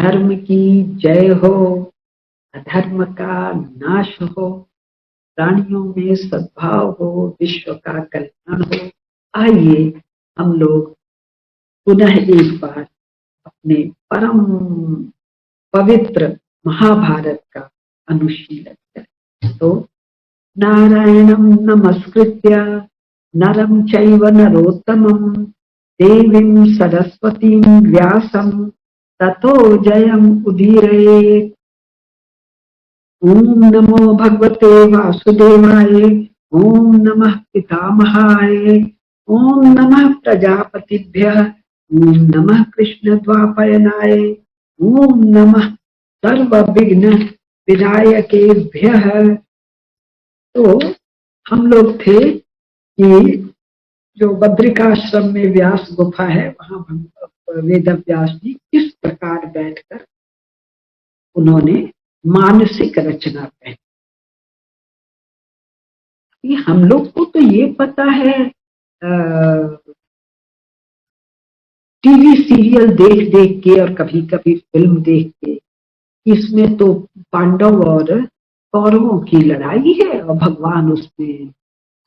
धर्म की जय हो, अधर्म का नाश हो, प्राणियों में सद्भाव हो, विश्व का कल्याण हो। आइए हम लोग पुनः एक बार अपने परम पवित्र महाभारत का अनुशीलन करें। तो नारायणं नमस्कृत्य नरं चैव नरोत्तमं देवीं सरस्वतीं व्यासं ततो जयम् उदीरयेत्। ओम नमो भगवते वासुदेवाय, ओम नमः पितामहाय, ओम नमः प्रजापतिभ्यः, ओम नमः कृष्ण द्वापयनाय, ओम नमः सर्व विघ्न विनायकेभ्यः। तो हम लोग थे कि जो बद्रिकाश्रम में व्यास गुफा है वहां वेद व्यास जी किस प्रकार बैठकर उन्होंने मानसिक रचना पहनी। हम लोग को तो ये पता है, टीवी सीरियल देख देख के और कभी कभी फिल्म देख के, इसमें तो पांडव और कौरवों की लड़ाई है और भगवान उसमें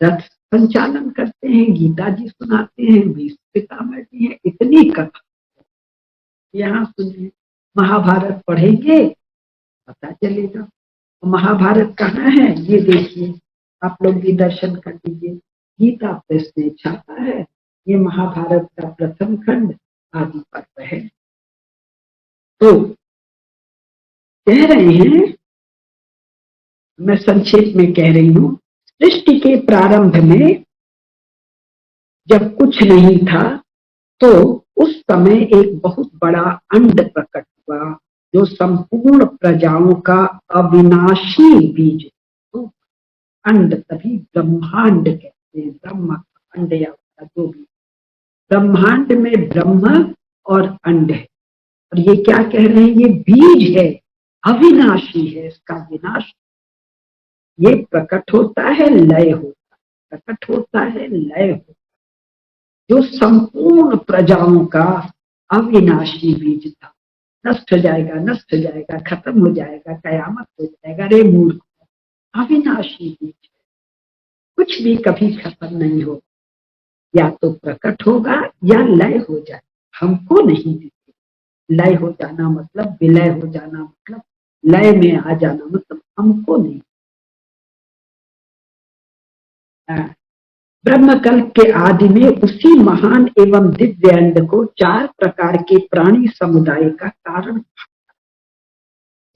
रथ संचालन करते हैं, गीता जी सुनाते हैं, भीष्म पितामह जी हैं, इतनी कथा। यहाँ सुनिए, महाभारत पढ़ेंगे पता चलेगा। महाभारत कहाँ है ये देखिए, आप लोग भी दर्शन कर लीजिए। गीता प्रेस में छापा है, ये महाभारत का प्रथम खंड आदि पर्व है। तो कह रहे हैं, मैं संक्षेप में कह रही हूं, सृष्टि के प्रारंभ में जब कुछ नहीं था तो उस समय एक बहुत बड़ा अंड प्रकट हुआ जो संपूर्ण प्रजाओं का अविनाशी बीज। तो अंड तभी ब्रह्मांड कहते हैं, ब्रह्म अंड या जो भी, ब्रह्मांड में ब्रह्म और अंड है। और ये क्या कह रहे हैं, ये बीज है, अविनाशी है, इसका विनाश ये प्रकट होता है, लय होता है, प्रकट होता है, लय होता है। जो संपूर्ण प्रजाओं का अविनाशी बीज था, नष्ट हो जाएगा, नष्ट हो जाएगा, खत्म हो जाएगा, कयामत हो जाएगा। रे मूर्ख, अविनाशी बीज है, कुछ भी कभी खत्म नहीं हो, या तो प्रकट होगा या लय हो जाए, हमको नहीं दिखे। लय हो जाना मतलब विलय हो जाना, मतलब लय में आ जाना, मतलब हमको नहीं। ब्रह्मकल्प के आदि में उसी महान एवं दिव्य अंड को 4 प्रकार के प्राणी समुदाय का कारण,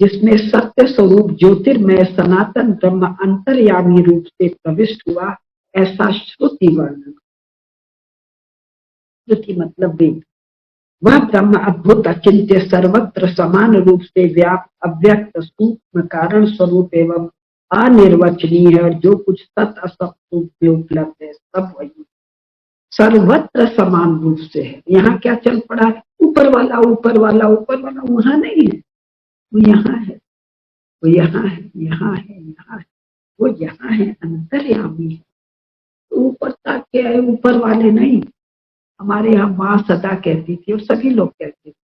जिसमें सत्य स्वरूप ज्योतिर्मय सनातन ब्रह्म अंतर्यामी रूप से प्रविष्ट हुआ, ऐसा श्रुति वर्णन। श्रुति मतलब वेद। वह ब्रह्म अद्भुत अचिंत्य सर्वत्र समान रूप से व्याप्त अव्यक्त सूक्ष्म कारण स्वरूप एवं अनिर्वचनीय है, और जो कुछ सत असत रूप में उपलब्ध है सब वही सर्वत्र समान रूप से है। यहाँ क्या चल पड़ा है, ऊपर वाला ऊपर वाला ऊपर वाला, वहां नहीं है, वो यहाँ है, वो यहाँ है, यहाँ है, यहाँ है, वो यहाँ है, अंतर्यामी है। तो ऊपर तक के है, ऊपर वाले नहीं। हमारे यहाँ माँ सदा कहती थी और सभी लोग कहते थे,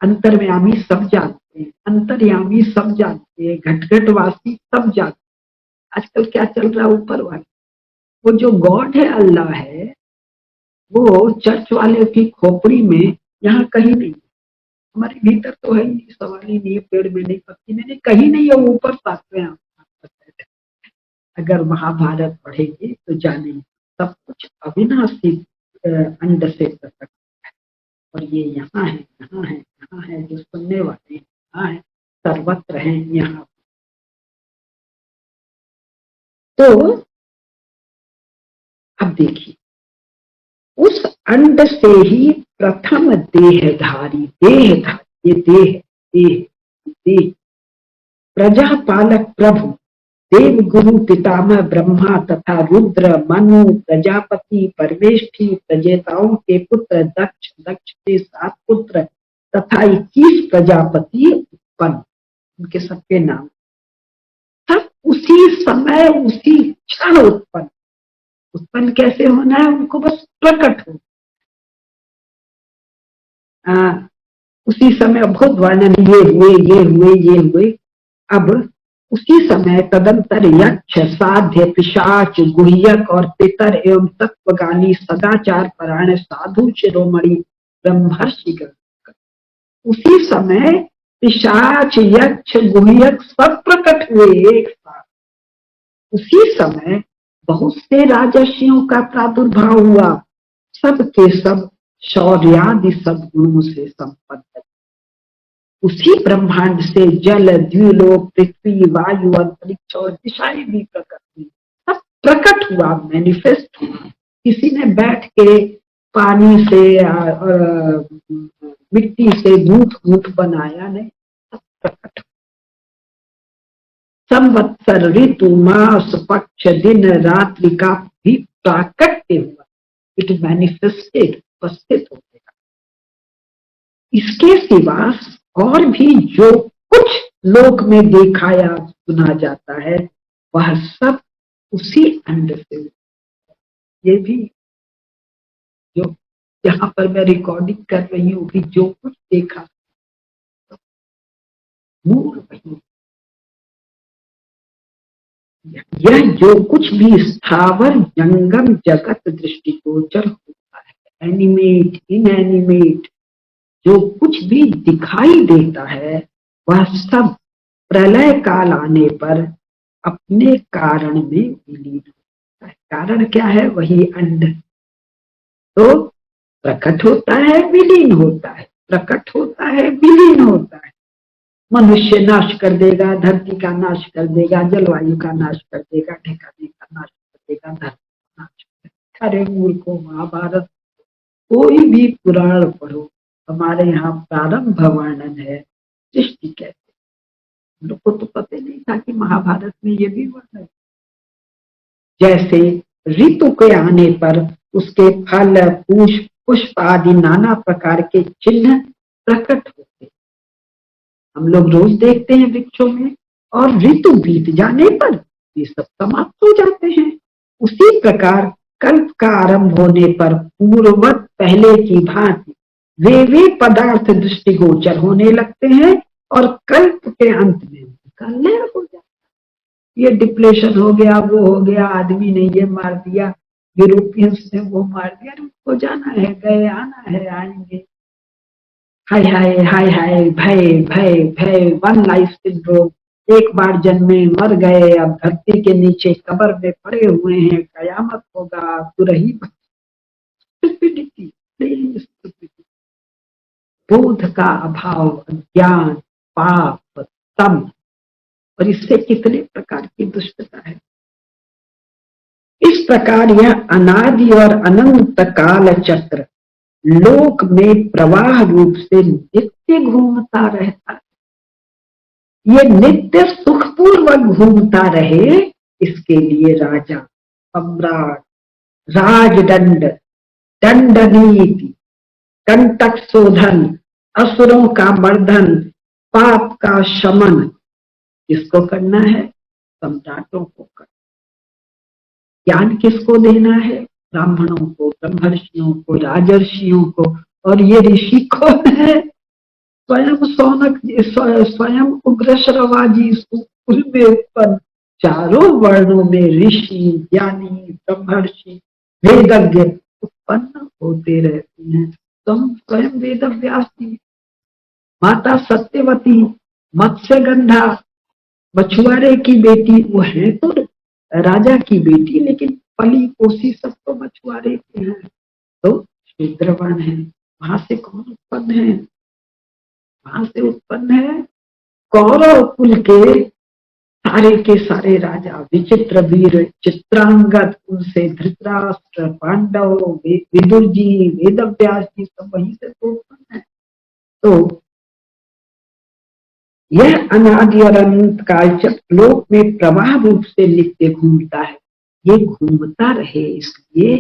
अंतर्यामी सब जानते हैं, अंतर्यामी सब जानते हैं, घटघटवासी सब जानते हैं। आजकल क्या चल रहा है, ऊपर वाले, वो जो गॉड है, अल्लाह है, वो चर्च वाले की खोपड़ी में यहाँ कहीं नहीं, हमारे भीतर तो है नहीं, सवाल ही नहीं है, पेड़ में नहीं, पत्ती में नहीं, कहीं नहीं है, ऊपर सातवें आसमान। अगर महाभारत पढ़ेंगे तो जानेंगे सब कुछ अविनाशी अंड से प्रकट है, और ये यहाँ है, यहाँ है, यहाँ है, जो सुनने वाले यहाँ है, सर्वत्र है यहाँ। तो अब देखिए, उस अंड से ही प्रथम देहधारी, देहधारी, ये देह, देह, देह, प्रजापालक प्रभु, देव गुरु पितामह ब्रह्मा तथा रुद्र मनु प्रजापति परमेष्ठी प्रजेताओं के पुत्र दक्ष, दक्ष के 7 पुत्र तथा 21 प्रजापति उत्पन्न, उनके सबके नाम सब उसी समय उसी क्षण उत्पन्न। उत्पन्न कैसे होना है, उनको बस प्रकट हो, उसी समय बहुत वर्णन, ये हुए ये हुए ये हुए। अब उसी समय तदंतर यक्ष, साध्य, पिशाच, गुह्यक और पितर एवं तत्वगामी सदाचार परायण साधु शिरोमणि ब्रह्मर्षि, उसी समय पिशाच, यक्ष, गुह्यक सब प्रकट हुए एक साथ। उसी समय बहुत से राजर्षियों का प्रादुर्भाव हुआ, सब के सब शौर्यादि सब गुणों से संपन्न। उसी ब्रह्मांड से जल, द्विलोक, पृथ्वी, वायु, अंतरिक्ष और दिशाएं भी प्रकट हुई। सब प्रकट हुआ, मैनिफेस्ट हुआ। किसी ने बैठ के पानी से मिट्टी से मूठ बनाया नहीं, सब प्रकट। संवत्सर, ऋतु, मास, पक्ष, दिन, रात्रि का भी प्राकट्य हुआ। इट मैनिफेस्टेड, उपस्थित हो गया। इसके सिवा और भी जो कुछ लोक में देखा या सुना जाता है वह सब उसी अंड से। ये भी जो यहाँ पर मैं रिकॉर्डिंग कर रही हूँ कि जो कुछ देखा मूल वही। यह जो कुछ भी स्थावर जंगम जगत दृष्टिगोचर होता है, एनिमेट, इनएनिमेट, जो कुछ भी दिखाई देता है वह सब प्रलय काल आने पर अपने कारण में विलीन होता है। कारण क्या है? वही अंड। तो प्रकट होता है, विलीन होता है, प्रकट होता है, विलीन होता है। मनुष्य नाश कर देगा, धरती का नाश कर देगा, जलवायु का नाश कर देगा, ठिकाने का नाश कर देगा, धरती का नाश कर देगा। अरे मूर्खों, महाभारत कोई भी पुराण पढ़ो, हमारे यहाँ प्रारंभ वर्णन है सृष्टि कैसे। लोग को तो पता नहीं था कि महाभारत में ये भी वर्णन। जैसे ऋतु के आने पर उसके फल, पुष्प, पुष्प आदि नाना प्रकार के चिन्ह प्रकट होते। हम लोग रोज देखते हैं वृक्षों में, और ऋतु बीत जाने पर ये सब समाप्त हो जाते हैं। उसी प्रकार कल्प का आरंभ होने पर पूर्ववत पहले की भांति वे पदार्थ दृष्टिगोचर होने लगते हैं और कल्प के अंत में कल्याण हो जाता है। ये डिप्रेशन हो गया, वो हो गया, आदमी ने ये मार दिया, यूरोपियंस ने वो मार दिया, रुको जाना है, गए, आना है, आएंगे। हाय हाय हाय हाय, भय भय भय, वन लाइफ सिंड्रोम। एक बार जन्मे, मर गए, अब धरती के नीचे कब्र में पड़े हुए हैं, कयामत होगा, तुरही। बोध का अभाव, अज्ञान, पाप, तम, और इससे कितने प्रकार की दुष्टता है। इस प्रकार यह अनादि और अनंत काल चक्र लोक में प्रवाह रूप से नित्य घूमता रहता है। ये नित्य सुखपूर्वक घूमता रहे, इसके लिए राजा, सम्राट, राजदंड, दंड नीति, कंटक शोधन, असुरों का मर्दन, पाप का शमन किसको करना है? सम्राटों को करना। ज्ञान किसको देना है? ब्राह्मणों को, ब्रह्मर्षियों को, राजर्षियों को। और ये ऋषि कौन है? स्वयं सौनक, स्वयं उग्रश्रवाजी कुल में उत्पन्न चारों वर्णों में ऋषि, ज्ञानी, ब्रह्मर्षि, वेदज्ञ उत्पन्न होते रहते हैं। तुम स्वयं वेद व्यास जी, माता सत्यवती, मत्स्यगंधा, मछुआरे की बेटी, वो है तो राजा की बेटी, लेकिन पली पोसी सब तो मछुआरे के हैं। तो शूद्रवर्ण है। वहां से कौन उत्पन्न है? वहां से उत्पन्न है कौरव कुल के सारे के सारे राजा, विचित्र वीर, चित्रांगद, उनसे धृतराष्ट्र, पांडव, विदुर जी, वेदव्यास जी, सब वहीं से तो उत्पन्न है। तो यह अनादि और अनंत काल चक्र लोक में प्रवाह रूप से नित्य घूमता है। ये घूमता रहे इसलिए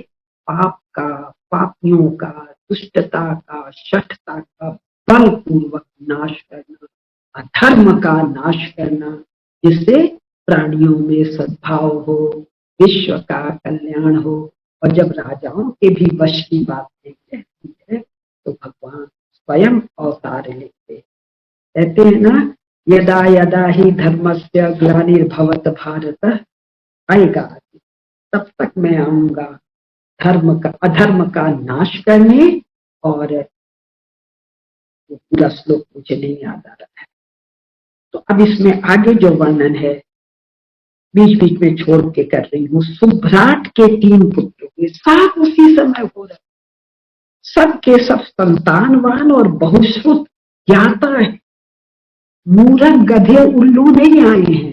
पाप का, पापियों का, दुष्टता का, शठता का बलपूर्वक नाश करना, अधर्म का नाश करना, जिससे प्राणियों में सद्भाव हो, विश्व का कल्याण हो। और जब राजाओं के भी वश की बात नहीं रहती है तो भगवान स्वयं अवतार लेते। कहते हैं ना, यदा यदा ही धर्मस्य ग्लानिर्भवत भारत, आएगा तब तक मैं आऊंगा अधर्म का नाश करने। और पूरा श्लोक मुझे नहीं याद आ रहा है, तो अब इसमें आगे जो वर्णन है बीच बीच में छोड़ के कर रही हूँ। सुभ्राट के 3 पुत्र हुए, सब उसी समय हो रहे, सबके सब संतानवान और बहुश्रुत ज्ञाता है। मूर्ख गधे उल्लू नहीं आए हैं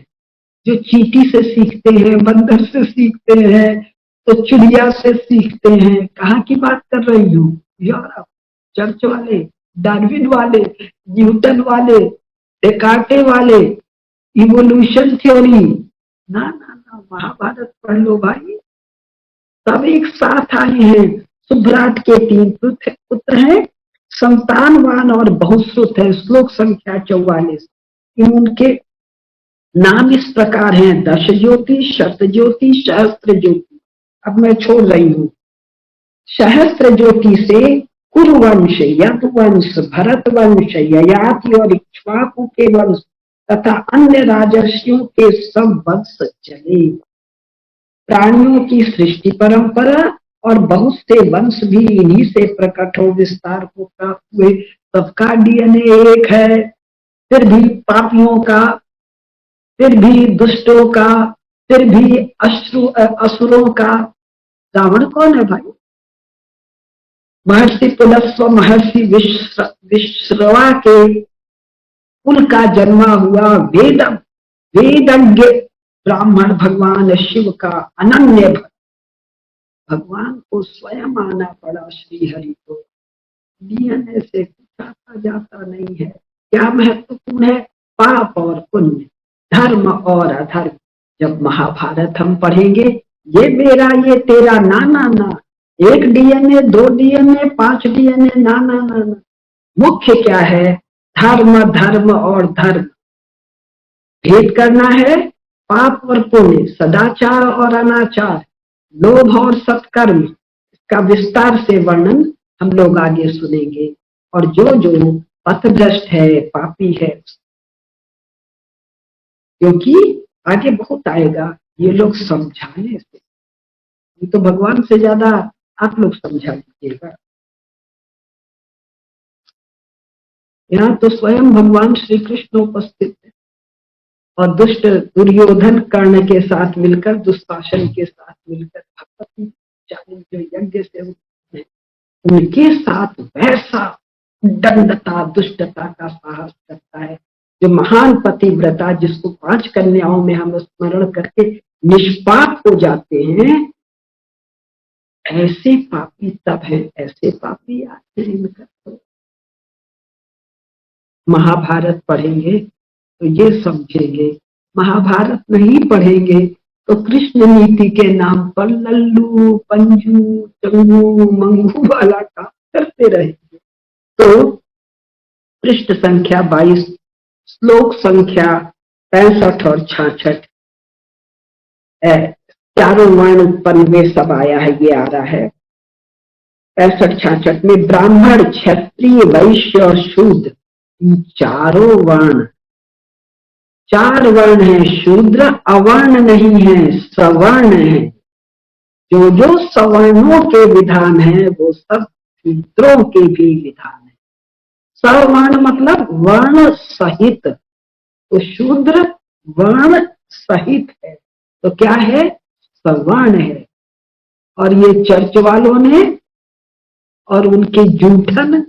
जो चींटी से सीखते हैं, बंदर से सीखते हैं, तो चिड़िया से सीखते हैं। कहाँ की बात कर रही हूँ? यूरोप, चर्च वाले, डार्विन वाले, न्यूटन वाले, डेकार्टे वाले, इवोल्यूशन थ्योरी। ना ना ना, महाभारत पढ़ लो भाई। सब एक साथ आए हैं। सुभ्राट के 3 पुत्र हैं, संतानवान और बहुश्रुत है। श्लोक संख्या 44। उनके नाम इस प्रकार हैं: दश ज्योति, शत ज्योति, सहस्त्र ज्योति। अब मैं छोड़ रही हूँ। सहस्त्र ज्योति से कुरुवंश, यदुवंश, भरत वंश, ययाति और इक्ष्वाकु के वंश तथा अन्य राजर्षियों के सब वंश चले। प्राणियों की सृष्टि परंपरा और बहुत से वंश भी इन्हीं से प्रकट हो विस्तार को प्राप्त हुए। सबका डीएनए एक है, फिर भी पापियों का, फिर भी दुष्टों का, फिर भी असुरों का। रावण कौन है भाई? महर्षि पुलस्व, महर्षि विश्रवा के कुल का जन्मा हुआ वेदज्ञ ब्राह्मण भगवान शिव का अनन्य भक्त। भगवान को स्वयं आना पड़ा श्री हरि को। डीएनए से पूछा जाता नहीं है। क्या महत्वपूर्ण है? पाप और पुण्य, धर्म और अधर्म। जब महाभारत हम पढ़ेंगे, ये मेरा ये तेरा, ना ना ना, 1 डीएनए, 2 डीएनए, 5 डीएनए, ना ना ना ना। मुख्य क्या है? धर्म, धर्म और धर्म। भेद करना है पाप और पुण्य, सदाचार और अनाचार, लोभ और सत्कर्म। इसका विस्तार से वर्णन हम लोग आगे सुनेंगे। और जो जो पथभ्रष्ट है, पापी है, क्योंकि आगे बहुत आएगा, ये लोग समझाने से, ये तो भगवान से ज्यादा आप लोग समझा दीजिएगा। यहाँ तो स्वयं भगवान श्री कृष्ण उपस्थित है और दुष्ट दुर्योधन कर्ण के साथ मिलकर, दुशासन के साथ मिलकर भगवती 40 जो यज्ञ से हैं, उनके साथ वैसा दंडता दुष्टता का साहस करता है। जो महान पतिव्रता, जिसको 5 कन्याओं में हम स्मरण करके निष्पाप हो जाते हैं, ऐसे पापी तब है, ऐसे पापी आखिर इनका। तो महाभारत पढ़ेंगे तो ये समझेंगे, महाभारत नहीं पढ़ेंगे तो कृष्ण नीति के नाम पर लल्लू पंजू चंगू मंगू वाला काम करते रहेंगे। तो पृष्ठ संख्या 22, श्लोक संख्या 65 और 66, चारों वर्ण उत्पन्न में सब आया है, ये आ रहा है 65-66 में। ब्राह्मण, क्षत्रिय, वैश्य और शूद्र, चारों वर्ण, 4 वर्ण है। शूद्र अवर्ण नहीं है, सवर्ण है। जो जो सवर्णों के विधान है वो सब शूद्रों के भी विधान है। सवर्ण मतलब वर्ण सहित, तो शूद्र वर्ण सहित है, तो क्या है? सवर्ण है। और ये चर्च वालों ने और उनके जूठन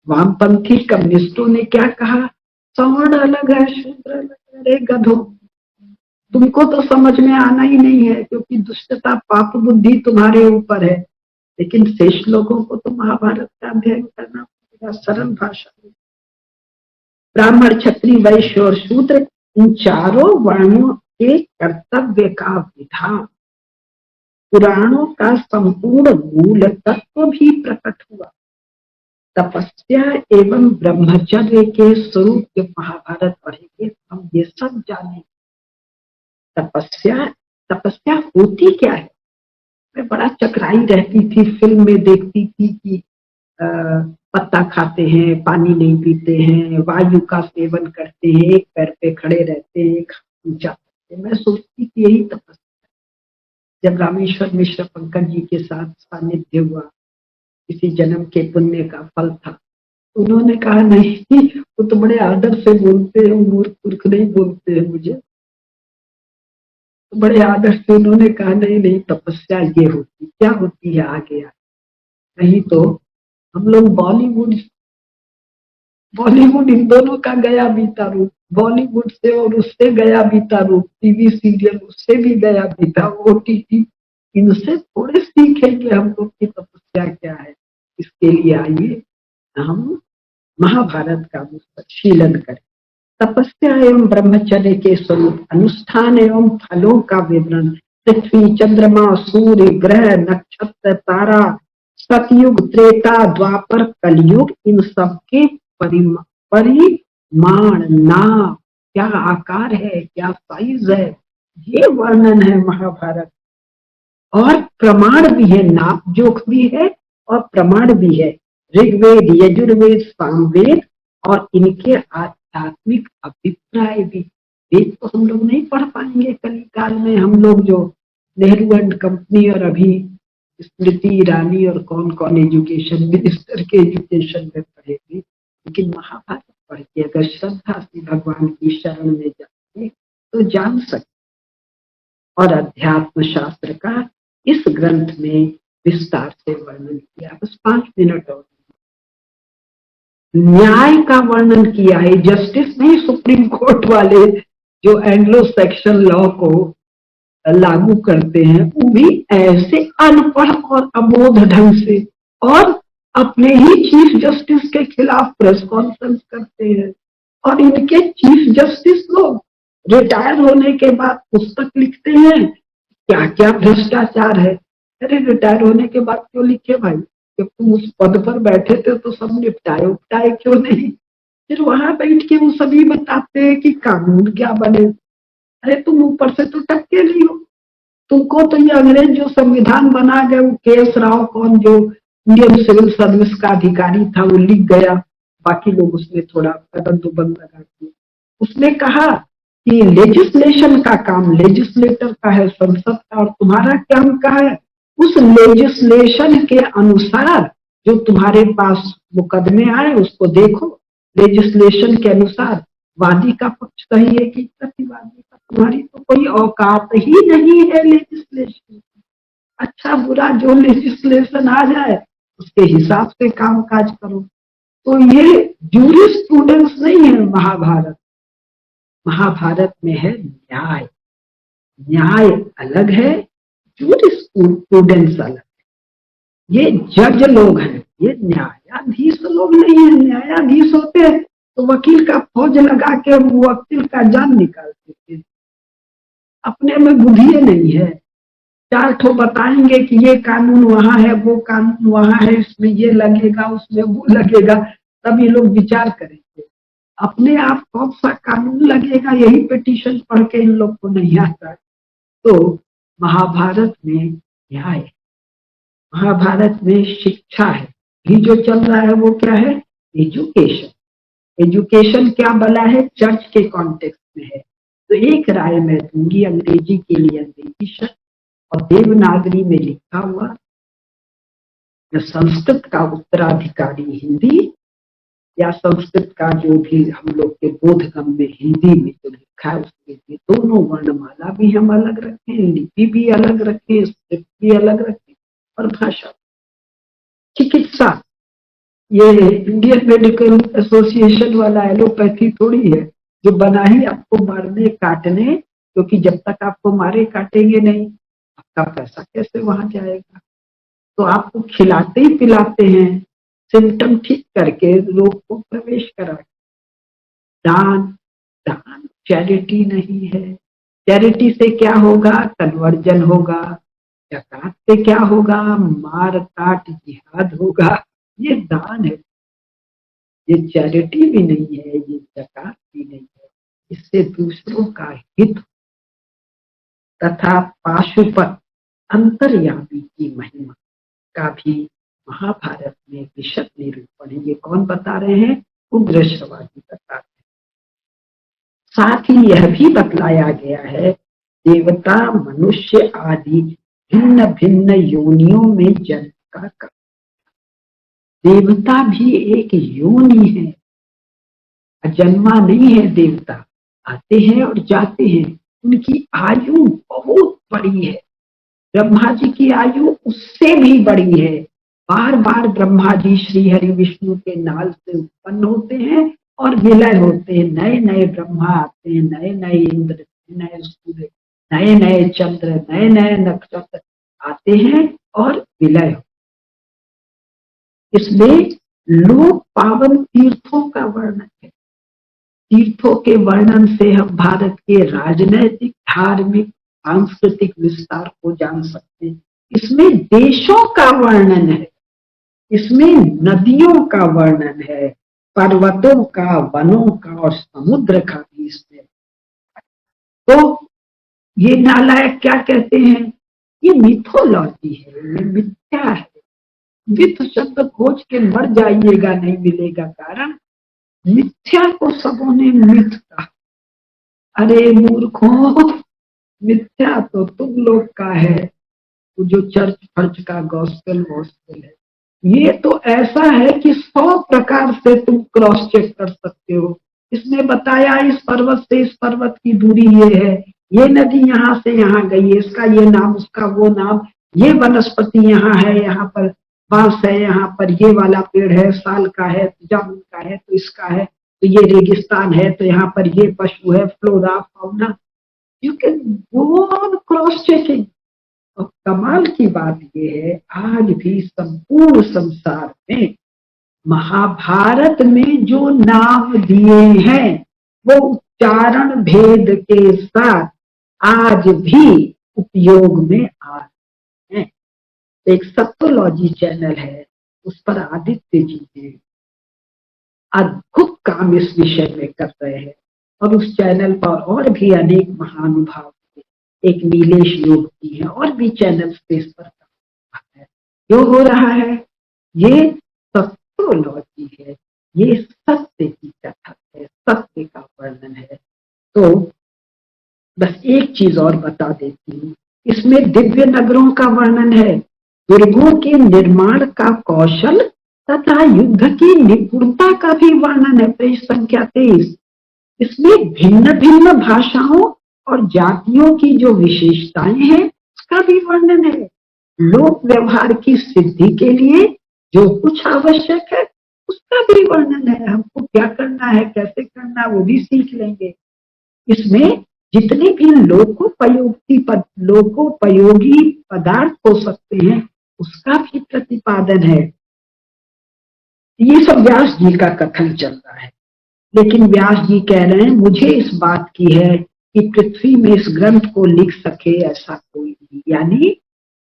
वामपंथी कम्युनिस्टों ने क्या कहा? सवर्ण अलग है, शूद्र अलग है। अरे गधों, तुमको तो समझ में आना ही नहीं है, क्योंकि दुष्टता पाप बुद्धि तुम्हारे ऊपर है। लेकिन शेष लोगों को तो महाभारत का अध्ययन करना पड़ेगा सरल भाषा में। ब्राह्मण, क्षत्रिय, वैश्य और शूद्र, इन चारों वर्णों के कर्तव्य का विधान, पुराणों का संपूर्ण मूल तत्व भी प्रकट हुआ। तपस्या एवं ब्रह्मचर्य के स्वरूप के महाभारत पढ़ेंगे हम ये सब जानेंगे। तपस्या, तपस्या होती क्या है? मैं बड़ा चकराई रहती थी, फिल्म में देखती थी कि पत्ता खाते हैं, पानी नहीं पीते हैं, वायु का सेवन करते हैं, एक पैर पे खड़े रहते हैं, एक ऊंचा करते हैं। मैं सोचती कि यही तपस्या। जब रामेश्वर मिश्र पंकज जी के साथ सानिध्य हुआ, किसी जन्म के पुण्य का फल था, उन्होंने कहा नहीं, वो तो बड़े आदर से बोलते हैं, मूर्ख पुरख नहीं बोलते हैं मुझे, तो बड़े आदर से उन्होंने कहा नहीं नहीं, तपस्या ये होती, क्या होती है आगे नहीं तो हम लोग बॉलीवुड बॉलीवुड इन दोनों का गया बीता रूप, बॉलीवुड से और उससे गया बीता रूप, टीवी सीरियल उससे भी गया बीता, ओटीटी, इनसे थोड़े सीखेंगे हम लोग की तपस्या क्या है। इसके लिए आइए हम महाभारत का शीलन करें। तपस्या एवं ब्रह्मचर्य के स्वरूप, अनुष्ठान एवं फलों का विवरण, पृथ्वी, चंद्रमा, सूर्य, ग्रह, नक्षत्र, तारा, सतयुग, त्रेता, द्वापर, कलयुग, इन सब के परिमाण, नाम, क्या आकार है, क्या साइज है, ये वर्णन है महाभारत। और प्रमाण भी है, नाप जोख भी है और प्रमाण भी है। ऋग्वेद, यजुर्वेद, सामवेद और इनके आध्यात्मिक अभिप्राय भी। वेद तो हम लोग नहीं पढ़ पाएंगे कलिकाल में, हम लोग जो नेहरू एंड कंपनी और अभी स्मृति ईरानी और कौन कौन एजुकेशन मिनिस्टर के एजुकेशन में पढ़ेंगे, लेकिन महाभारत पढ़ के अगर श्रद्धा से भगवान की शरण में जाएंगे तो जान सकते। और अध्यात्म शास्त्र का इस ग्रंथ में विस्तार से वर्णन किया। बस 5 मिनट और न्याय का वर्णन किया है, जस्टिस नहीं, सुप्रीम कोर्ट वाले जो एंग्लो सेक्शन लॉ को लागू करते हैं, वो भी ऐसे अनपढ़ और अबोध ढंग से, और अपने ही चीफ जस्टिस के खिलाफ प्रेस कॉन्फ्रेंस करते हैं। और इनके चीफ जस्टिस लोग रिटायर होने के बाद पुस्तक लिखते हैं, क्या क्या भ्रष्टाचार है। अरे रिटायर होने के बाद क्यों लिखे भाई, जब तुम उस पद पर बैठे थे तो सब निपटाए उपटाए क्यों नहीं। फिर वहां बैठ के वो सभी बताते हैं कि कानून क्या बने। अरे तुम ऊपर से तो टपके नहीं हो, तुमको तो ये अंग्रेज जो संविधान बना गए, वो के.एस. राव कौन जो इंडियन सिविल सर्विस का अधिकारी था, वो लिख गया, बाकी लोग उसमें थोड़ा बंद लगा दिए। उसने कहा कि लेजिस्लेशन का काम लेजिस्लेटर का है, संसद का, और तुम्हारा काम क्या है, उस लेजिस्लेशन के अनुसार जो तुम्हारे पास मुकदमे आए उसको देखो, लेजिस्लेशन के अनुसार वादी का पक्ष सही है कि प्रतिवादी का, तुम्हारी तो कोई औकात ही नहीं है लेजिस्लेशन। अच्छा बुरा जो लेजिस्लेशन आ जाए उसके हिसाब से काम काज करो। तो ये जूरिस्प्रूडेंस नहीं है महाभारत। महाभारत में है न्याय, न्याय अलग है, जूरिस्प्रूडेंस अलग है। ये जज लोग हैं, ये न्यायाधीश लोग नहीं है। न्यायाधीश होते हैं तो वकील का फौज लगा के वकील का जान निकालते थे, अपने में बुद्धि नहीं है। 4 ठो बताएंगे कि ये कानून वहां है, वो कानून वहां है, इसमें ये लगेगा, उसमें वो लगेगा, तब ये लोग विचार करेंगे। अपने आप कौन सा कानून लगेगा, यही पिटीशन पढ़ के इन लोग को नहीं आता। तो महाभारत में न्याय, महाभारत में शिक्षा है। ये जो चल रहा है वो क्या है, एजुकेशन। एजुकेशन क्या बला है, चर्च के कॉन्टेक्स्ट में है। तो एक राय मैं दूंगी, अंग्रेजी के लिए अंग्रेजी शब्द और देवनागरी में लिखा हुआ, संस्कृत का उत्तराधिकारी हिंदी, या संस्कृत का जो भी हम लोग के बोधगम में हिंदी में जो लिखा है उसके लिए दोनों वर्णमाला भी हम अलग रखें, लिपि भी अलग रखें, स्क्रिप्ट भी अलग रखें, और भाषा। चिकित्सा, ये इंडियन मेडिकल एसोसिएशन वाला एलोपैथी थोड़ी है जो बना ही आपको मारने काटने, क्योंकि जब तक आपको मारे काटेंगे नहीं आपका पैसा कैसे वहां जाएगा। तो आपको खिलाते ही पिलाते हैं, सिम्टम ठीक करके रोग को प्रवेश करा। दान, दान चैरिटी नहीं है। चैरिटी से क्या होगा, कन्वर्जन होगा। जकात से क्या होगा, मार काट जिहाद होगा। ये दान है, ये चैरिटी भी नहीं है, ये जकात भी नहीं है। इससे दूसरों का हित तथा पाशुपत अंतर्यामी की महिमा का भी महाभारत में विशद निरूपण है। ये कौन बता रहे हैं? उग्रश्रवा जी बता रहे हैं। साथ ही यह भी बतलाया गया है देवता मनुष्य आदि भिन्न भिन्न योनियों में जन्म का कर्म। देवता भी एक योनि है, जन्मा नहीं है। देवता आते हैं और जाते हैं, उनकी आयु बहुत बड़ी है। ब्रह्मा जी की आयु उससे भी बड़ी है। बार बार ब्रह्मा जी श्री हरि विष्णु के नाल से उत्पन्न होते हैं और विलय होते हैं। नए नए ब्रह्मा आते हैं, नए नए इंद्र, नए नए सूर्य, नए नए चंद्र, नए नए नक्षत्र आते हैं और विलय होते। इसमें लोक पावन तीर्थों का वर्णन है। तीर्थों के वर्णन से हम भारत के राजनैतिक, धार्मिक, सांस्कृतिक विस्तार को जान सकते हैं। इसमें देशों का वर्णन है, इसमें नदियों का वर्णन है, पर्वतों का, वनों का और समुद्र का भी इसमें। तो ये नालायक क्या कहते हैं? ये मिथोलॉजी है, ये मिथ्या है। मिथ शब्द खोज के मर जाइएगा, नहीं मिलेगा। कारण मिथ्या को सबों ने मिथ कहा। अरे मूर्खों, मिथ्या तो तुम लोग का है, जो चर्च फर्च का गॉस्पेल वॉस्पेल है। ये तो ऐसा है कि 100 प्रकार से तुम क्रॉस चेक कर सकते हो। इसने बताया इस पर्वत से इस पर्वत की दूरी ये है, ये नदी यहाँ से यहाँ गई है, इसका ये नाम, उसका वो नाम, ये वनस्पति यहाँ है, यहाँ पर बांस है, यहाँ पर ये वाला पेड़ है, साल का है, जामुन का है, तो इसका है, तो ये रेगिस्तान है, तो यहाँ पर ये पशु है, flora fauna. You can go on cross checking. और कमाल की बात यह है, आज भी संपूर्ण संसार में महाभारत में जो नाम दिए हैं वो उच्चारण भेद के साथ आज भी उपयोग में आ रहे हैं। एक सप्तोलॉजी चैनल है, उस पर आदित्य जी ने अद्भुत काम इस विषय में कर रहे हैं। और उस चैनल पर और भी अनेक महानुभाव, एक नीलेश योगी है, और भी चैनल पे इस पर काम है। जो हो रहा है ये सत्योलॉजी है, ये सत्य की कथा है, सत्य का वर्णन है। तो बस एक चीज और बता देती हूँ, इसमें दिव्य नगरों का वर्णन है, दुर्गों के निर्माण का कौशल तथा युद्ध की निपुणता का भी वर्णन है। पेज संख्या 23। इसमें भिन्न भिन्न भाषाओं और जातियों की जो विशेषताएं हैं उसका भी वर्णन है। लोक व्यवहार की सिद्धि के लिए जो कुछ आवश्यक है उसका भी वर्णन है। हमको क्या करना है, कैसे करना है, वो भी सीख लेंगे। इसमें जितने भी लोकोपयोगी पदार्थ हो सकते हैं उसका भी प्रतिपादन है। ये सब व्यास जी का कथन चल रहा है, लेकिन व्यास जी कह रहे हैं मुझे इस बात की है कि पृथ्वी में इस ग्रंथ को लिख सके ऐसा कोई नहीं। यानी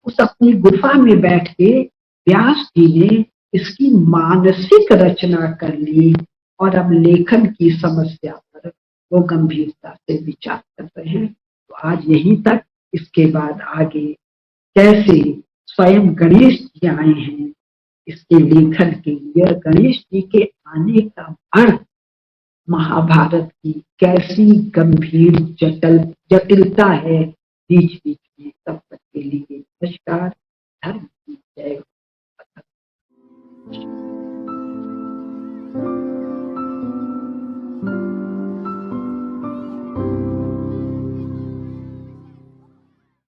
उस अपनी गुफा में बैठ के व्यास जी ने इसकी मानसिक रचना कर ली और अब लेखन की समस्या पर वो गंभीरता से विचार कर रहे हैं। तो आज यहीं तक। इसके बाद आगे कैसे स्वयं गणेश जी आए हैं इसके लेखन के लिए, गणेश जी के आने का अर्थ महाभारत की कैसी गंभीर जटिलता है बीच बीच में, तब तक के लिए नमस्कार। धर्म की जय।